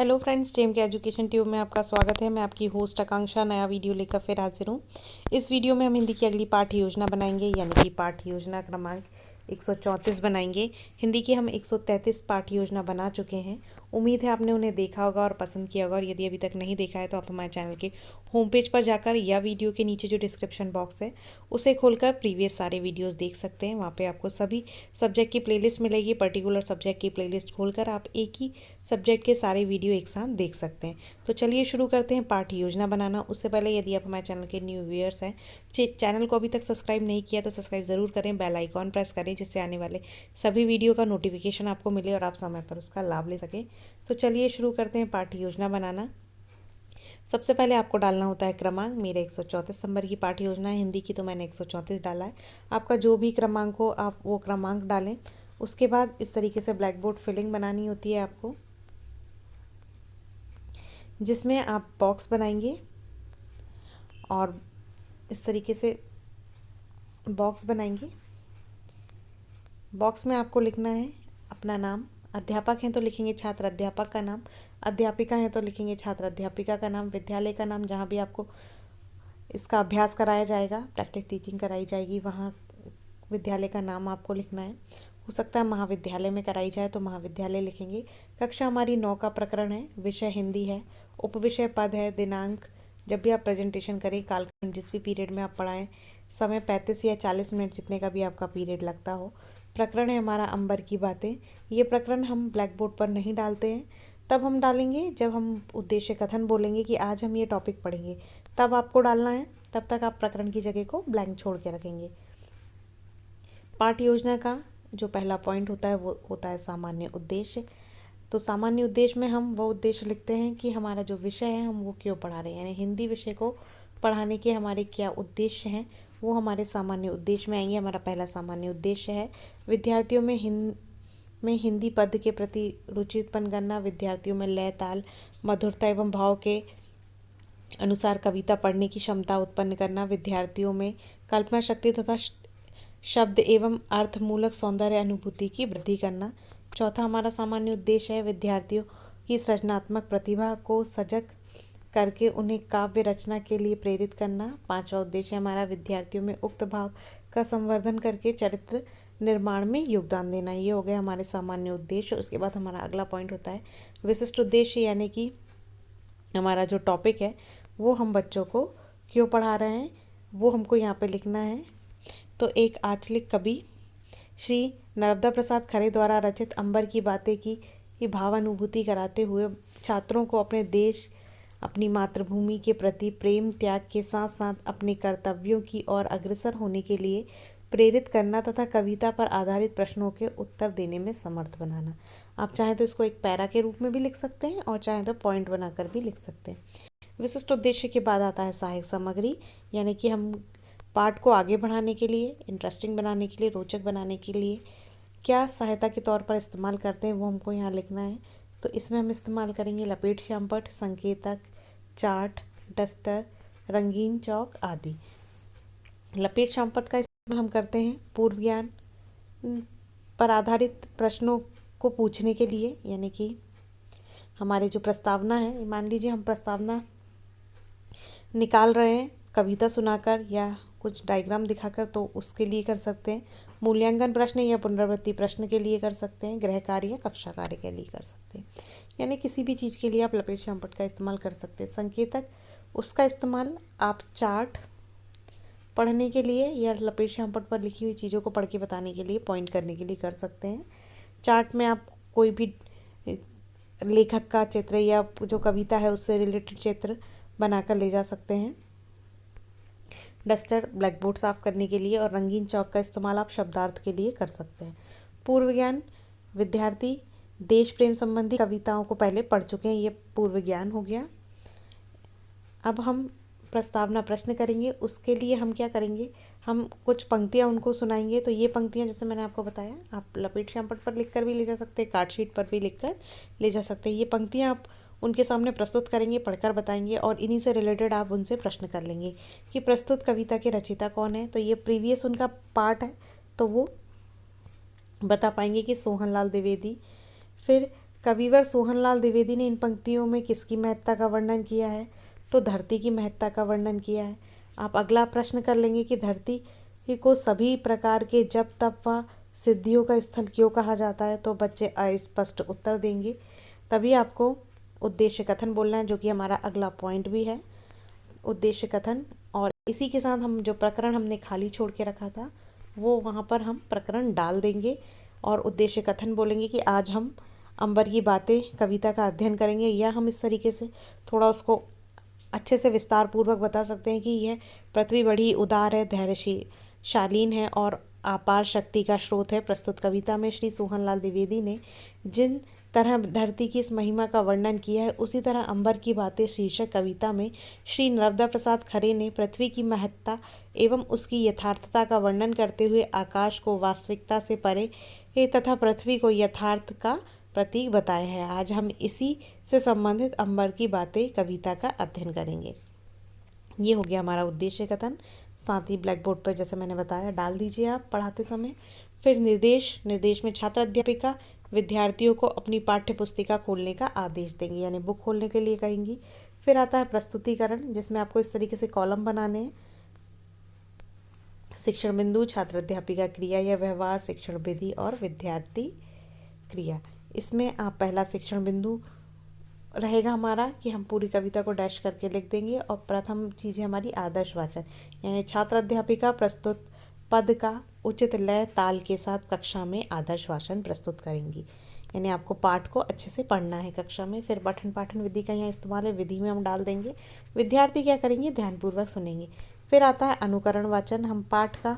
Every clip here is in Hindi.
हेलो फ्रेंड्स, जेम के एजुकेशन ट्यूब में आपका स्वागत है। मैं आपकी होस्ट आकांक्षा नया वीडियो लेकर फिर हाजिर हूँ। इस वीडियो में हम हिंदी की अगली पाठ योजना बनाएंगे, यानी कि पाठ योजना क्रमांक 134 बनाएंगे। हिंदी की हम 133 पाठ योजना बना चुके हैं। उम्मीद है आपने उन्हें देखा होगा और पसंद किया होगा, और यदि अभी तक नहीं देखा है तो आप हमारे चैनल के होम पेज पर जाकर या वीडियो के नीचे जो डिस्क्रिप्शन बॉक्स है उसे खोलकर प्रीवियस सारे वीडियोस देख सकते हैं। वहाँ पे आपको सभी सब्जेक्ट की प्लेलिस्ट मिलेगी। पर्टिकुलर सब्जेक्ट की प्लेलिस्ट खोलकर आप एक ही सब्जेक्ट के सारे वीडियो एक साथ देख सकते हैं। तो चलिए शुरू करते हैं पाठ योजना बनाना। उससे पहले यदि आप हमारे चैनल के न्यू व्यूअर्स हैं, चैनल को अभी तक सब्सक्राइब नहीं किया तो सब्सक्राइब ज़रूर करें, बेल आइकॉन प्रेस करें, जिससे आने वाले सभी वीडियो का नोटिफिकेशन आपको मिले और आप समय पर उसका लाभ ले सकें। तो चलिए शुरू करते हैं पाठ योजना बनाना। सबसे पहले आपको डालना होता है क्रमांक। मेरे 134 नंबर की पाठ योजना है हिंदी की, तो मैंने 134 डाला है। आपका जो भी क्रमांक हो आप वो क्रमांक डालें। उसके बाद इस तरीके से ब्लैक बोर्ड फिलिंग बनानी होती है आपको, जिसमें आप बॉक्स बनाएंगे और इस तरीके से बॉक्स बनाएंगे। बॉक्स में आपको लिखना है अपना नाम। अध्यापक हैं तो लिखेंगे छात्र अध्यापक का नाम, अध्यापिका हैं तो लिखेंगे छात्र अध्यापिका का नाम, विद्यालय का नाम जहाँ भी आपको इसका अभ्यास कराया जाएगा, प्रैक्टिस टीचिंग कराई जाएगी, वहाँ विद्यालय का नाम आपको लिखना है। हो सकता है महाविद्यालय में कराई जाए तो महाविद्यालय लिखेंगे। कक्षा हमारी 9 का प्रकरण है, विषय हिंदी है, उपविषय पद है, दिनांक जब भी आप प्रेजेंटेशन करें, कालखंड जिस भी पीरियड में आप पढ़ाएं, समय 35 या 40 मिनट जितने का भी आपका पीरियड लगता हो। प्रकरण है हमारा अंबर की बातें। ये प्रकरण हम ब्लैक बोर्ड पर नहीं डालते हैं, तब हम डालेंगे जब हम उद्देश्य कथन बोलेंगे कि आज हम ये टॉपिक पढ़ेंगे, तब आपको डालना है। तब तक आप प्रकरण की जगह को ब्लैंक छोड़ के रखेंगे। पाठ योजना का जो पहला पॉइंट होता है वो होता है सामान्य उद्देश्य। तो सामान्य उद्देश्य में हम वो उद्देश्य लिखते हैं कि हमारा जो विषय है हम वो क्यों पढ़ा रहे हैं, यानी हिंदी विषय को पढ़ाने के हमारे क्या उद्देश्य हैं, वो हमारे सामान्य उद्देश्य में आएंगे। हमारा पहला सामान्य उद्देश्य है विद्यार्थियों में हिंदी पद के प्रति रुचि उत्पन्न करना, विद्यार्थियों में लय, ताल, मधुरता एवं भाव के अनुसार कविता पढ़ने की क्षमता उत्पन्न करना, विद्यार्थियों में कल्पना शक्ति तथा शब्द एवं अर्थमूलक सौंदर्य अनुभूति की वृद्धि करना। चौथा हमारा सामान्य उद्देश्य है विद्यार्थियों की सृजनात्मक प्रतिभा को सजग करके उन्हें काव्य रचना के लिए प्रेरित करना। पांचवा उद्देश्य हमारा विद्यार्थियों में उक्त भाव का संवर्धन करके चरित्र निर्माण में योगदान देना। ये हो गया हमारे सामान्य उद्देश्य। उसके बाद हमारा अगला पॉइंट होता है विशिष्ट उद्देश्य, यानी कि हमारा जो टॉपिक है वो हम बच्चों को क्यों पढ़ा रहे हैं वो हमको यहाँ पे लिखना है। तो एक आंचलिक कवि श्री नर्मदा प्रसाद खरे द्वारा रचित अंबर की बातें की भावानुभूति कराते हुए छात्रों को अपने देश, अपनी मातृभूमि के प्रति प्रेम त्याग के साथ साथ अपने कर्तव्यों की ओर अग्रसर होने के लिए प्रेरित करना तथा कविता पर आधारित प्रश्नों के उत्तर देने में समर्थ बनाना। आप चाहें तो इसको एक पैरा के रूप में भी लिख सकते हैं और चाहें तो पॉइंट बनाकर भी लिख सकते हैं। विशिष्ट उद्देश्य के बाद आता है सहायक सामग्री, यानी कि हम पाठ को आगे बढ़ाने के लिए, इंटरेस्टिंग बनाने के लिए, रोचक बनाने के लिए क्या सहायता के तौर पर इस्तेमाल करते हैं वो हमको यहाँ लिखना है। तो इसमें हम इस्तेमाल करेंगे लपेट श्यामपट्ट, संकेतक, चार्ट, डस्टर, रंगीन चौक आदि। लपेट श्यामपट्ट का इस्तेमाल हम करते हैं पूर्व ज्ञान पर आधारित प्रश्नों को पूछने के लिए, यानी कि हमारे जो प्रस्तावना है, मान लीजिए हम प्रस्तावना निकाल रहे हैं कविता सुनाकर या कुछ डायग्राम दिखाकर, तो उसके लिए कर सकते हैं। मूल्यांकन प्रश्न या पुनरावृत्ति प्रश्न के लिए कर सकते हैं। गृह कार्य या कक्षा कार्य के लिए कर सकते हैं, यानी किसी भी चीज़ के लिए आप लपेट श्यामपट्ट का इस्तेमाल कर सकते हैं। संकेतक, उसका इस्तेमाल आप चार्ट पढ़ने के लिए या लपेट श्यामपट्ट पर लिखी हुई चीज़ों को पढ़ के बताने के लिए, पॉइंट करने के लिए कर सकते हैं। चार्ट में आप कोई भी लेखक का चित्र या जो कविता है उससे रिलेटेड चित्र बनाकर ले जा सकते हैं। डस्टर ब्लैक बोर्ड साफ करने के लिए, और रंगीन चौक का इस्तेमाल आप शब्दार्थ के लिए कर सकते हैं। पूर्व ज्ञान, विद्यार्थी देश प्रेम संबंधी कविताओं को पहले पढ़ चुके हैं, ये पूर्व ज्ञान हो गया। अब हम प्रस्तावना प्रश्न करेंगे। उसके लिए हम क्या करेंगे, हम कुछ पंक्तियाँ उनको सुनाएंगे। तो ये पंक्तियाँ जैसे मैंने आपको बताया, आप लपेट श्यामपट्ट पर लिखकर भी ले जा सकते हैं, कार्ड शीट पर भी लिखकर ले जा सकते हैं। ये पंक्तियाँ आप उनके सामने प्रस्तुत करेंगे, पढ़कर बताएंगे, और इन्हीं से रिलेटेड आप उनसे प्रश्न कर लेंगे कि प्रस्तुत कविता के रचयिता कौन है। तो ये प्रीवियस उनका पार्ट है, तो वो बता पाएंगे कि सोहनलाल द्विवेदी। फिर कविवर सोहनलाल द्विवेदी ने इन पंक्तियों में किसकी महत्ता का वर्णन किया है? तो धरती की महत्ता का वर्णन किया है। आप अगला प्रश्न कर लेंगे कि धरती को सभी प्रकार के जप तप व सिद्धियों का स्थल क्यों कहा जाता है? तो बच्चे अस्पष्ट उत्तर देंगे। तभी आपको उद्देश्य कथन बोलना है, जो कि हमारा अगला पॉइंट भी है, उद्देश्य कथन। और इसी के साथ हम जो प्रकरण हमने खाली छोड़ के रखा था वो वहाँ पर हम प्रकरण डाल देंगे और उद्देश्य कथन बोलेंगे कि आज हम अंबर की बातें कविता का अध्ययन करेंगे, या हम इस तरीके से थोड़ा उसको अच्छे से विस्तार पूर्वक बता सकते हैं कि यह पृथ्वी बड़ी उदार है, धैर्यशालीन है और अपार शक्ति का स्रोत है। प्रस्तुत कविता में श्री सोहनलाल द्विवेदी ने जिन तरह धरती की इस महिमा का वर्णन किया है, उसी तरह अंबर की बातें शीर्षक कविता में श्री नर्मदा प्रसाद खरे ने पृथ्वी की महत्ता एवं उसकी यथार्थता का वर्णन करते हुए आकाश को वास्तविकता से परे तथा पृथ्वी को यथार्थ का प्रतीक बताया है। आज हम इसी से संबंधित अंबर की बातें कविता का अध्ययन करेंगे। ये हो गया हमारा उद्देश्य कथन। साथ ही ब्लैक बोर्ड पर जैसे मैंने बताया डाल दीजिए आप पढ़ाते समय। फिर निर्देश में छात्र अध्यापिका विद्यार्थियों को अपनी पाठ्य पुस्तिका खोलने का आदेश देंगी, यानी बुक खोलने के लिए कहेंगी। फिर आता है प्रस्तुतिकरण, जिसमें आपको इस तरीके से कॉलम बनाने हैं। शिक्षण बिंदु, छात्र अध्यापिका क्रिया या व्यवहार, शिक्षण विधि और विद्यार्थी क्रिया। इसमें आप पहला शिक्षण बिंदु रहेगा हमारा कि हम पूरी कविता को डैश करके लिख देंगे। और प्रथम चीज़ है हमारी आदर्श वाचन, यानी छात्र अध्यापिका प्रस्तुत पद का उचित लय ताल के साथ कक्षा में आदर्श वाचन प्रस्तुत करेंगी, यानी आपको पाठ को अच्छे से पढ़ना है कक्षा में। फिर पठन पाठन विधि का यहाँ इस्तेमाल है, विधि में हम डाल देंगे। विद्यार्थी क्या करेंगे? ध्यानपूर्वक सुनेंगे। फिर आता है अनुकरण वाचन, हम पाठ का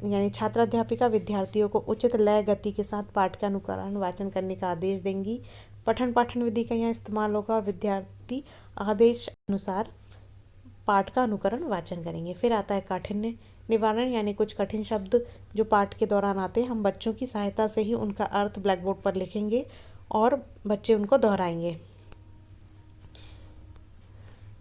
यानी छात्र अध्यापिका विद्यार्थियों को उचित लय गति के साथ पाठ का अनुकरण वाचन करने का आदेश देंगी। पठन पाठन विधि का यहाँ इस्तेमाल होगा, विद्यार्थी आदेश अनुसार पाठ का अनुकरण वाचन करेंगे। फिर आता है काठिन्य निवारण, यानी कुछ कठिन शब्द जो पाठ के दौरान आते हैं, हम बच्चों की सहायता से ही उनका अर्थ ब्लैक बोर्ड पर लिखेंगे और बच्चे उनको दोहराएंगे।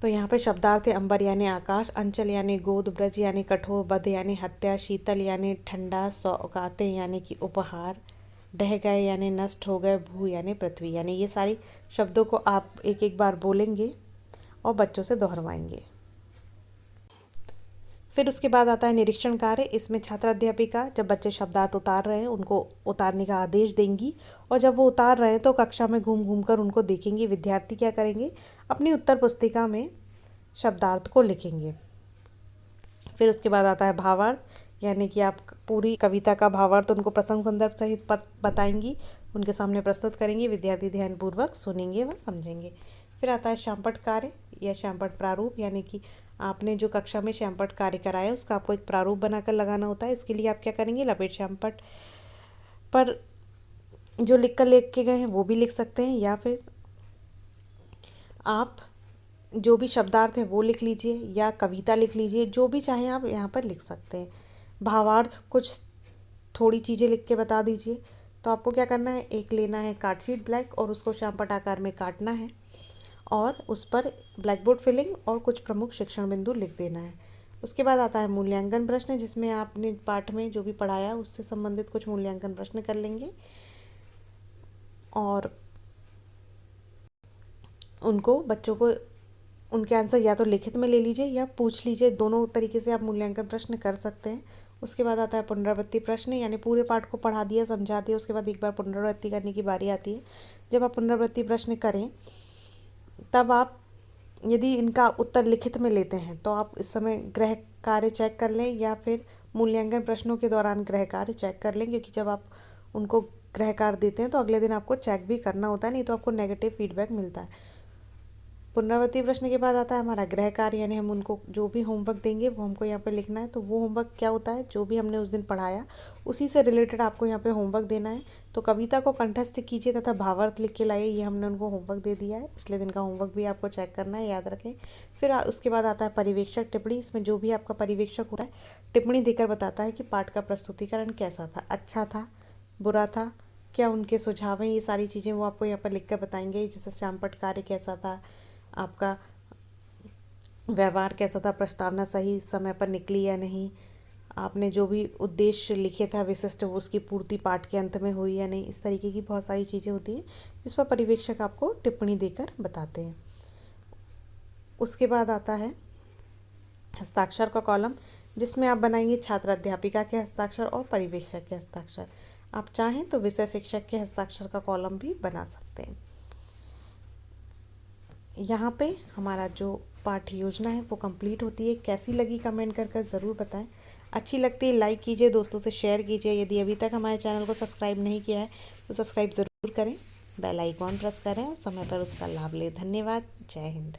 तो यहाँ पे शब्दार्थ है अंबर यानी आकाश, अंचल यानी गोद, ब्रज यानी कठोर, बध यानी हत्या, शीतल यानी ठंडा, सौगातें यानी कि उपहार, ढह गए यानी नष्ट हो गए, भू यानी पृथ्वी। यानी ये सारी शब्दों को आप एक एक बार बोलेंगे और बच्चों से दोहरवाएंगे। फिर उसके बाद आता है निरीक्षण कार्य। इसमें छात्र अध्यापिका जब बच्चे शब्दार्थ उतार रहे हैं उनको उतारने का आदेश देंगी, और जब वो उतार रहे हैं तो कक्षा में घूम घूम कर उनको देखेंगे। विद्यार्थी क्या करेंगे? अपनी उत्तर पुस्तिका में शब्दार्थ को लिखेंगे। फिर उसके बाद आता है भावार्थ, यानी कि आप पूरी कविता का भावार्थ उनको प्रसंग संदर्भ सहित बताएंगी, उनके सामने प्रस्तुत करेंगी। विद्यार्थी ध्यानपूर्वक सुनेंगे व समझेंगे। फिर आता है श्यामपट्ट कार्य या श्यामपट्ट प्रारूप, यानी कि आपने जो कक्षा में श्यामपट्ट कार्य कराया उसका आपको एक प्रारूप बनाकर लगाना होता है। इसके लिए आप क्या करेंगे? लपेट श्यामपट्ट पर जो लिख के गए हैं वो भी लिख सकते हैं, या फिर आप जो भी शब्दार्थ है वो लिख लीजिए या कविता लिख लीजिए, जो भी चाहें आप यहाँ पर लिख सकते हैं। भावार्थ कुछ थोड़ी चीज़ें लिख के बता दीजिए। तो आपको क्या करना है? एक लेना है कार्डशीट ब्लैक और उसको श्यामपट्ट आकार में काटना है और उस पर ब्लैक बोर्ड फिलिंग और कुछ प्रमुख शिक्षण बिंदु लिख देना है। उसके बाद आता है मूल्यांकन प्रश्न, जिसमें आपने पाठ में जो भी पढ़ाया उससे संबंधित कुछ मूल्यांकन प्रश्न कर लेंगे और उनको बच्चों को उनके आंसर या तो लिखित में ले लीजिए या पूछ लीजिए, दोनों तरीके से आप मूल्यांकन प्रश्न कर सकते हैं। उसके बाद आता है पुनरावृत्ति प्रश्न, यानी पूरे पाठ को पढ़ा दिया समझा दिया, उसके बाद एक बार पुनरावृत्ति करने की बारी आती है। जब आप पुनरावृत्ति प्रश्न करें तब आप यदि इनका उत्तर लिखित में लेते हैं तो आप इस समय गृह कार्य चेक कर लें, या फिर मूल्यांकन प्रश्नों के दौरान गृह कार्य चेक कर लें, क्योंकि जब आप उनको गृह कार्य देते हैं तो अगले दिन आपको चेक भी करना होता है, नहीं तो आपको नेगेटिव फीडबैक मिलता है। पुनरावृत्ति प्रश्न के बाद आता है हमारा गृह कार्य, यानी हम उनको जो भी होमवर्क देंगे वो हमको यहाँ पे लिखना है। तो वो होमवर्क क्या होता है? जो भी हमने उस दिन पढ़ाया उसी से रिलेटेड आपको यहाँ पे होमवर्क देना है। तो कविता को कंठस्थ कीजिए तथा भावार्थ लिख के लाइए, ये हमने उनको होमवर्क दे दिया है। पिछले दिन का होमवर्क भी आपको चेक करना है, याद रखें। फिर उसके बाद आता है परिवेक्षक टिप्पणी। इसमें जो भी आपका परिवेक्षक होता है टिप्पणी देकर बताता है कि पाठ का प्रस्तुतिकरण कैसा था, अच्छा था, बुरा था, क्या उनके सुझाव हैं, ये सारी चीज़ें वो आपको यहाँ पर लिख कर बताएंगे। जैसे श्यामपट्ट कार्य कैसा था, आपका व्यवहार कैसा था, प्रस्तावना सही समय पर निकली या नहीं, आपने जो भी उद्देश्य लिखे था विशिष्ट, वो उसकी पूर्ति पाठ के अंत में हुई या नहीं, इस तरीके की बहुत सारी चीज़ें होती हैं जिस पर पर्यवेक्षक आपको टिप्पणी देकर बताते हैं। उसके बाद आता है हस्ताक्षर का कॉलम, जिसमें आप बनाएंगे छात्र अध्यापिका के हस्ताक्षर और पर्यवेक्षक के हस्ताक्षर। आप चाहें तो विषय शिक्षक के हस्ताक्षर का कॉलम भी बना सकते हैं। यहाँ पे हमारा जो पाठ्य योजना है वो कंप्लीट होती है। कैसी लगी कमेंट कर ज़रूर बताएं। अच्छी लगती है लाइक कीजिए, दोस्तों से शेयर कीजिए। यदि अभी तक हमारे चैनल को सब्सक्राइब नहीं किया है तो सब्सक्राइब ज़रूर करें, बेल आइकॉन प्रेस करें और समय पर उसका लाभ लें। धन्यवाद। जय हिंद।